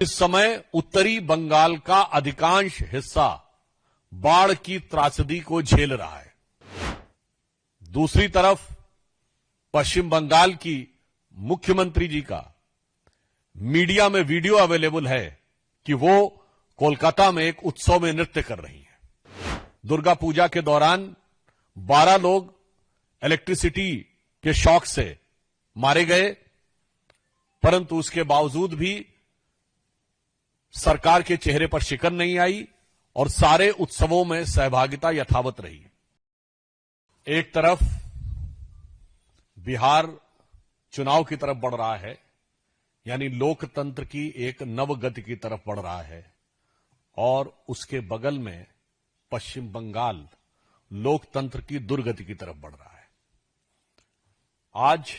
इस समय उत्तरी बंगाल का अधिकांश हिस्सा बाढ़ की त्रासदी को झेल रहा है। दूसरी तरफ पश्चिम बंगाल की मुख्यमंत्री जी का मीडिया में वीडियो अवेलेबल है कि वो कोलकाता में एक उत्सव में नृत्य कर रही हैं। दुर्गा पूजा के दौरान 12 लोग इलेक्ट्रिसिटी के शॉक से मारे गए, परंतु उसके बावजूद भी सरकार के चेहरे पर शिकन नहीं आई और सारे उत्सवों में सहभागिता यथावत रही। एक तरफ बिहार चुनाव की तरफ बढ़ रहा है, यानी लोकतंत्र की एक नवगति की तरफ बढ़ रहा है, और उसके बगल में पश्चिम बंगाल लोकतंत्र की दुर्गति की तरफ बढ़ रहा है। आज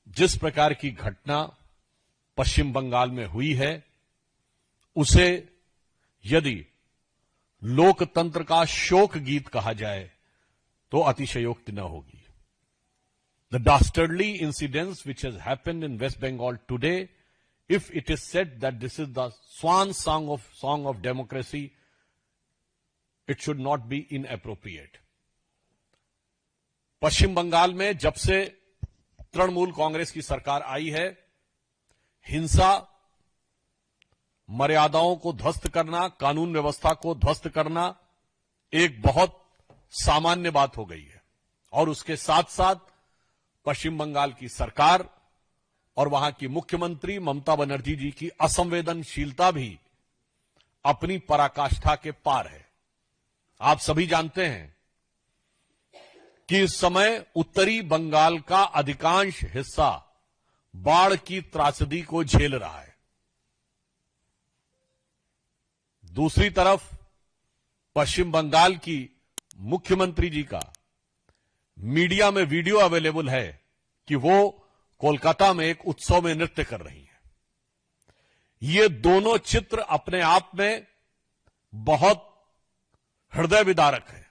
जिस प्रकार की घटना पश्चिम बंगाल में हुई है, उसे यदि लोकतंत्र का शोक गीत कहा जाए तो अतिशयोक्ति न होगी। The dastardly incidents which has happened in West Bengal today, if it is said that this is the swan song of democracy, it should not be inappropriate. पश्चिम बंगाल में जब से तृणमूल कांग्रेस की सरकार आई है, हिंसा, मर्यादाओं को ध्वस्त करना, कानून व्यवस्था को ध्वस्त करना एक बहुत सामान्य बात हो गई है। और उसके साथ साथ पश्चिम बंगाल की सरकार और वहां की मुख्यमंत्री ममता बनर्जी जी की असंवेदनशीलता भी अपनी पराकाष्ठा के पार है। आप सभी जानते हैं कि इस समय उत्तरी बंगाल का अधिकांश हिस्सा बाढ़ की त्रासदी को झेल रहा है। दूसरी तरफ पश्चिम बंगाल की मुख्यमंत्री जी का मीडिया में वीडियो अवेलेबल है कि वो कोलकाता में एक उत्सव में नृत्य कर रही हैं। ये दोनों चित्र अपने आप में बहुत हृदय विदारक है।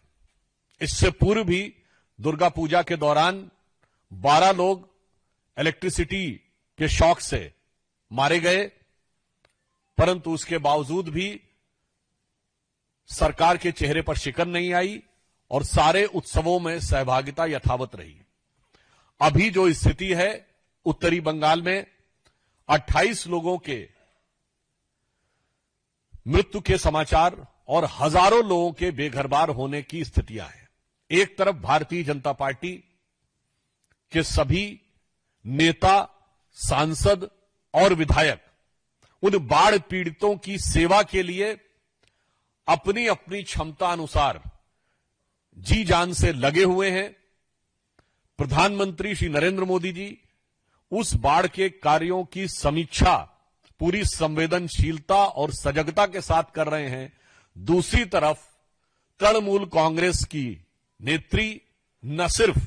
इससे पूर्व भी दुर्गा पूजा के दौरान 12 लोग इलेक्ट्रिसिटी के शॉक से मारे गए, परंतु उसके बावजूद भी सरकार के चेहरे पर शिकन नहीं आई और सारे उत्सवों में सहभागिता यथावत रही। अभी जो स्थिति है उत्तरी बंगाल में 28 लोगों के मृत्यु के समाचार और हजारों लोगों के बेघरबार होने की स्थितियां हैं। एक तरफ भारतीय जनता पार्टी के सभी नेता, सांसद और विधायक उन बाढ़ पीड़ितों की सेवा के लिए अपनी अपनी क्षमता अनुसार जी जान से लगे हुए हैं। प्रधानमंत्री श्री नरेंद्र मोदी जी उस बाढ़ के कार्यों की समीक्षा पूरी संवेदनशीलता और सजगता के साथ कर रहे हैं। दूसरी तरफ तृणमूल कांग्रेस की नेत्री न सिर्फ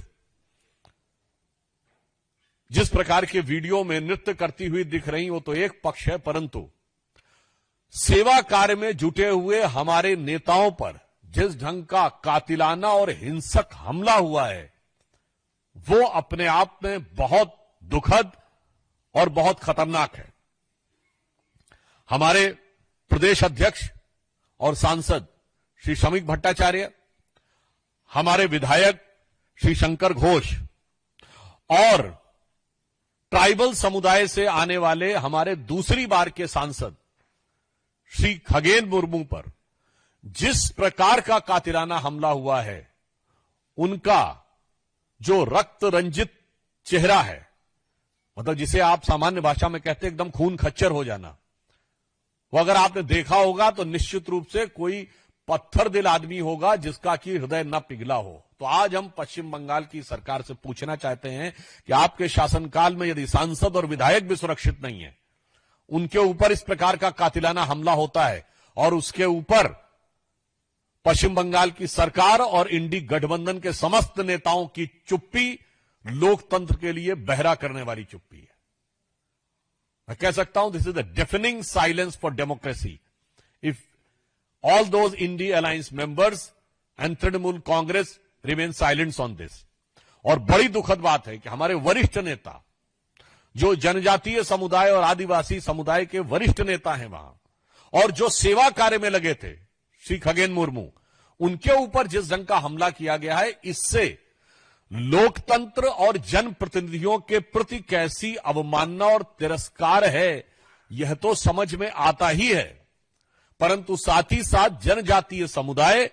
जिस प्रकार के वीडियो में नृत्य करती हुई दिख रही वो तो एक पक्ष है, परंतु सेवा कार्य में जुटे हुए हमारे नेताओं पर जिस ढंग का कातिलाना और हिंसक हमला हुआ है, वो अपने आप में बहुत दुखद और बहुत खतरनाक है। हमारे प्रदेश अध्यक्ष और सांसद श्री श्रमिक भट्टाचार्य, हमारे विधायक श्री शंकर घोष और ट्राइबल समुदाय से आने वाले हमारे दूसरी बार के सांसद श्री खगेन मुर्मू पर जिस प्रकार का कातिलाना हमला हुआ है, उनका जो रक्त रंजित चेहरा है, मतलब जिसे आप सामान्य भाषा में कहते हैं एकदम खून खच्चर हो जाना, वो अगर आपने देखा होगा तो निश्चित रूप से कोई पत्थर दिल आदमी होगा जिसका कि हृदय न पिघला हो। तो आज हम पश्चिम बंगाल की सरकार से पूछना चाहते हैं कि आपके शासनकाल में यदि सांसद और विधायक भी सुरक्षित नहीं है, उनके ऊपर इस प्रकार का कातिलाना हमला होता है और उसके ऊपर पश्चिम बंगाल की सरकार और इंडी गठबंधन के समस्त नेताओं की चुप्पी लोकतंत्र के लिए बहरा करने वाली चुप्पी है। मैं कह सकता हूं this is the defining silence for democracy if all those INDI alliance members and Trinamool Congress remain silent on this. और बड़ी दुखद बात है कि हमारे वरिष्ठ नेता जो जनजातीय समुदाय और आदिवासी समुदाय के वरिष्ठ नेता हैं वहां और जो सेवा कार्य में लगे थे, श्री खगेन मुर्मू, उनके ऊपर जिस ढंग का हमला किया गया है, इससे लोकतंत्र और जनप्रतिनिधियों के प्रति कैसी अवमानना और तिरस्कार है, यह तो समझ में आता ही है। परंतु साथ ही साथ जनजातीय समुदाय,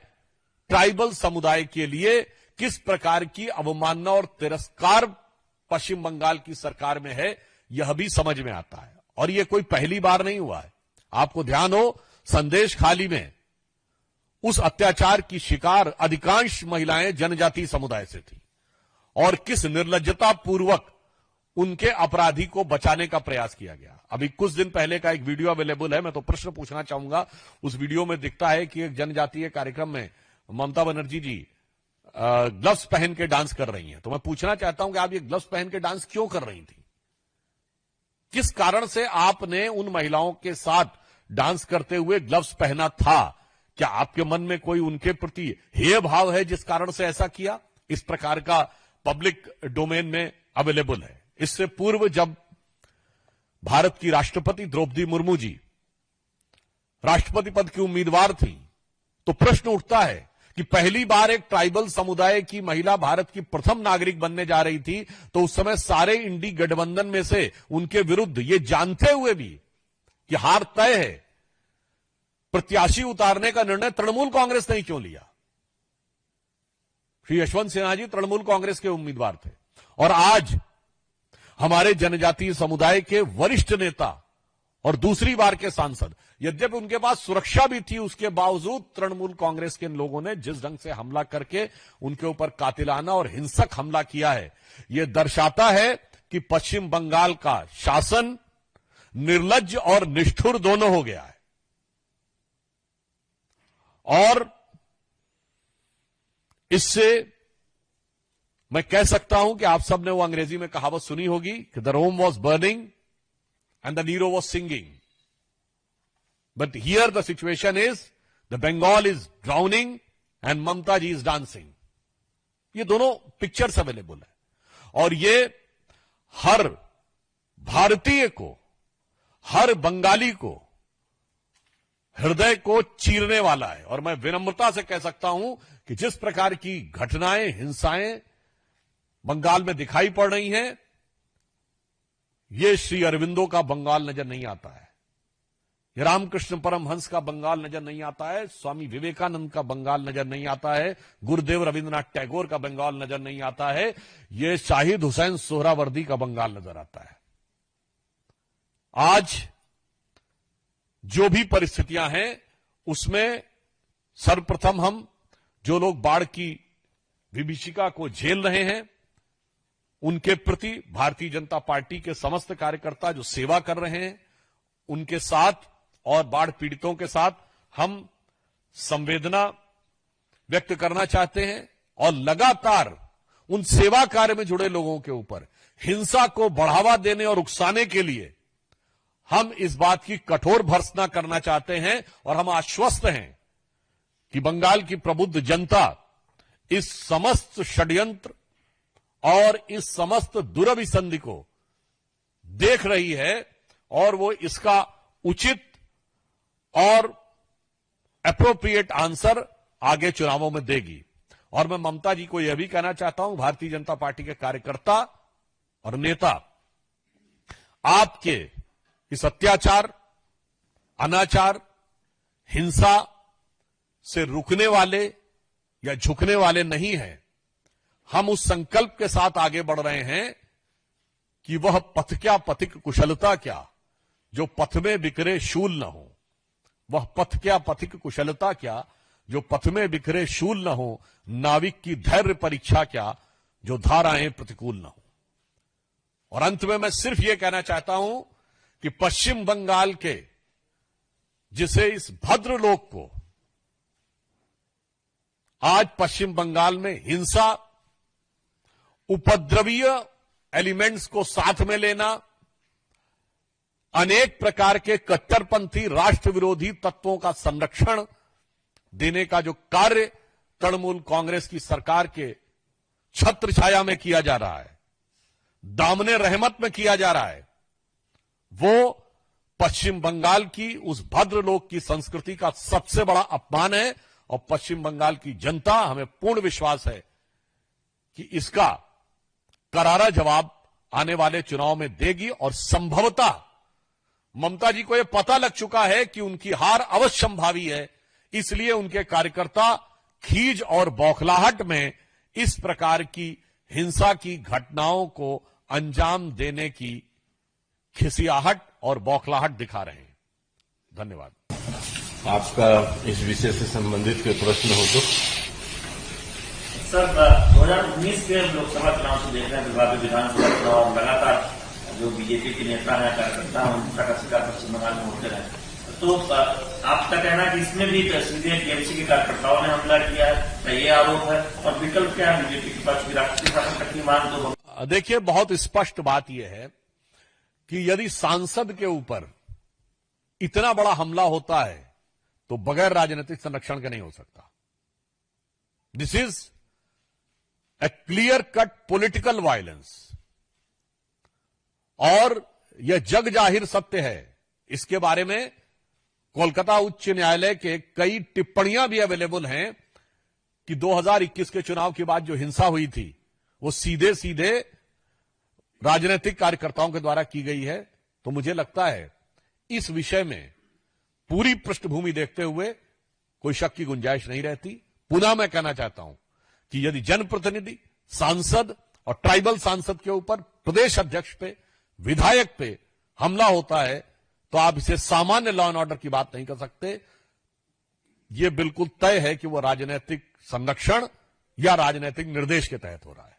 ट्राइबल समुदाय के लिए किस प्रकार की अवमानना और तिरस्कार पश्चिम बंगाल की सरकार में है, यह भी समझ में आता है। और यह कोई पहली बार नहीं हुआ है। आपको ध्यान हो, संदेश खाली में उस अत्याचार की शिकार अधिकांश महिलाएं जनजातीय समुदाय से थी और किस निर्लज्जता पूर्वक उनके अपराधी को बचाने का प्रयास किया गया। अभी कुछ दिन पहले का एक वीडियो अवेलेबल है, मैं तो प्रश्न पूछना चाहूंगा। उस वीडियो में दिखता है कि एक जनजातीय कार्यक्रम में ममता बनर्जी जी ग्लव्स पहन के डांस कर रही हैं। तो मैं पूछना चाहता हूं कि आप ये ग्लव्स पहन के डांस क्यों कर रही थी? किस कारण से आपने उन महिलाओं के साथ डांस करते हुए ग्लव्स पहना था? क्या आपके मन में कोई उनके प्रति हेय भाव है जिस कारण से ऐसा किया? इस प्रकार का पब्लिक डोमेन में अवेलेबल है। इससे पूर्व जब भारत की राष्ट्रपति द्रौपदी मुर्मू जी राष्ट्रपति पद की उम्मीदवार थी, तो प्रश्न उठता है कि पहली बार एक ट्राइबल समुदाय की महिला भारत की प्रथम नागरिक बनने जा रही थी, तो उस समय सारे इंडी गठबंधन में से उनके विरुद्ध ये जानते हुए भी कि हार तय है, प्रत्याशी उतारने का निर्णय तृणमूल कांग्रेस ने क्यों लिया? श्री यशवंत सिन्हा जी तृणमूल कांग्रेस के उम्मीदवार थे और आज हमारे जनजातीय समुदाय के वरिष्ठ नेता और दूसरी बार के सांसद, यद्यपि उनके पास सुरक्षा भी थी, उसके बावजूद तृणमूल कांग्रेस के लोगों ने जिस ढंग से हमला करके उनके ऊपर कातिलाना और हिंसक हमला किया है, यह दर्शाता है कि पश्चिम बंगाल का शासन निर्लज्ज और निष्ठुर दोनों हो गया है। और इससे मैं कह सकता हूं कि आप सबने वो अंग्रेजी में कहावत सुनी होगी कि the Rome was burning and the Nero was singing, but here the situation is the Bengal is drowning and Mamata ji is dancing. ये दोनों पिक्चर्स अवेलेबल है और ये हर भारतीय को, हर बंगाली को हृदय को चीरने वाला है। और मैं विनम्रता से कह सकता हूं कि जिस प्रकार की घटनाएं, हिंसाएं बंगाल में दिखाई पड़ रही हैं, ये श्री अरविंदो का बंगाल नजर नहीं आता है, ये रामकृष्ण परमहंस का बंगाल नजर नहीं आता है, स्वामी विवेकानंद का बंगाल नजर नहीं आता है, गुरुदेव रविंद्रनाथ टैगोर का बंगाल नजर नहीं आता है, ये शाहिद हुसैन सोहरावर्दी का बंगाल नजर आता है। आज जो भी परिस्थितियां हैं उसमें सर्वप्रथम हम जो लोग बाढ़ की विभीषिका को झेल रहे हैं, उनके प्रति भारतीय जनता पार्टी के समस्त कार्यकर्ता जो सेवा कर रहे हैं, उनके साथ और बाढ़ पीड़ितों के साथ हम संवेदना व्यक्त करना चाहते हैं और लगातार उन सेवा कार्य में जुड़े लोगों के ऊपर हिंसा को बढ़ावा देने और उकसाने के लिए हम इस बात की कठोर भर्त्सना करना चाहते हैं और हम आश्वस्त हैं कि बंगाल की प्रबुद्ध जनता इस समस्त षड्यंत्र और इस समस्त दुरभिसंधि को देख रही है और वो इसका उचित और एप्रोप्रिएट आंसर आगे चुनावों में देगी। और मैं ममता जी को यह भी कहना चाहता हूं, भारतीय जनता पार्टी के कार्यकर्ता और नेता, आपके इस अत्याचार, अनाचार, हिंसा से रुकने वाले या झुकने वाले नहीं हैं। हम उस संकल्प के साथ आगे बढ़ रहे हैं कि वह पथ क्या पथिक कुशलता क्या, जो पथ में बिखरे शूल न हो। वह पथ क्या पथिक कुशलता क्या, जो पथ में बिखरे शूल न हो। नाविक की धैर्य परीक्षा क्या, जो धाराएं प्रतिकूल न हो। और अंत में मैं सिर्फ यह कहना चाहता हूं कि पश्चिम बंगाल के जिसे इस भद्रलोक को आज पश्चिम बंगाल में हिंसा, उपद्रवीय एलिमेंट्स को साथ में लेना, अनेक प्रकार के कट्टरपंथी राष्ट्र विरोधी तत्वों का संरक्षण देने का जो कार्य तृणमूल कांग्रेस की सरकार के छत्र छाया में किया जा रहा है, दामने रहमत में किया जा रहा है, वो पश्चिम बंगाल की उस भद्र लोक की संस्कृति का सबसे बड़ा अपमान है। और पश्चिम बंगाल की जनता, हमें पूर्ण विश्वास है कि इसका करारा जवाब आने वाले चुनाव में देगी। और संभवतः ममता जी को यह पता लग चुका है कि उनकी हार अवश्य संभावी है, इसलिए उनके कार्यकर्ता खीज और बौखलाहट में इस प्रकार की हिंसा की घटनाओं को अंजाम देने की खिसियाहट और बौखलाहट दिखा रहे हैं। धन्यवाद। आपका इस विषय से संबंधित कोई प्रश्न हो तो? सर, 2019 के लोकसभा चुनाव से देख रहे हैं, विभागीय विधानसभा चुनाव लगातार जो बीजेपी के नेता हैं, कार्यकर्ता हैं, उनका का शिकार पश्चिम बंगाल में होते रहे, तो आपका कहना है कि इसमें भी सीधे टीएमसी के कार्यकर्ताओं ने हमला किया है, ये आरोप है, और विकल्प क्या है बीजेपी के पास? राष्ट्रीय शासन तक की मांग तो देखिए, बहुत स्पष्ट बात यह है कि यदि सांसद के ऊपर इतना बड़ा हमला होता है तो बगैर राजनीतिक संरक्षण के नहीं हो सकता। This is a clear cut political violence, और यह जग जाहिर सत्य है। इसके बारे में कोलकाता उच्च न्यायालय के कई टिप्पणियां भी अवेलेबल हैं कि 2021 के चुनाव के बाद जो हिंसा हुई थी वो सीधे सीधे राजनीतिक कार्यकर्ताओं के द्वारा की गई है। तो मुझे लगता है इस विषय में पूरी पृष्ठभूमि देखते हुए कोई शक की गुंजाइश नहीं रहती। पुनः मैं कहना चाहता हूं कि यदि जनप्रतिनिधि, सांसद और ट्राइबल सांसद के ऊपर प्रदेश अध्यक्ष पे, विधायक पे हमला होता है तो आप इसे सामान्य लॉ एंड ऑर्डर की बात नहीं कर सकते। यह बिल्कुल तय है कि वह राजनीतिक संरक्षण या राजनीतिक निर्देश के तहत हो रहा है।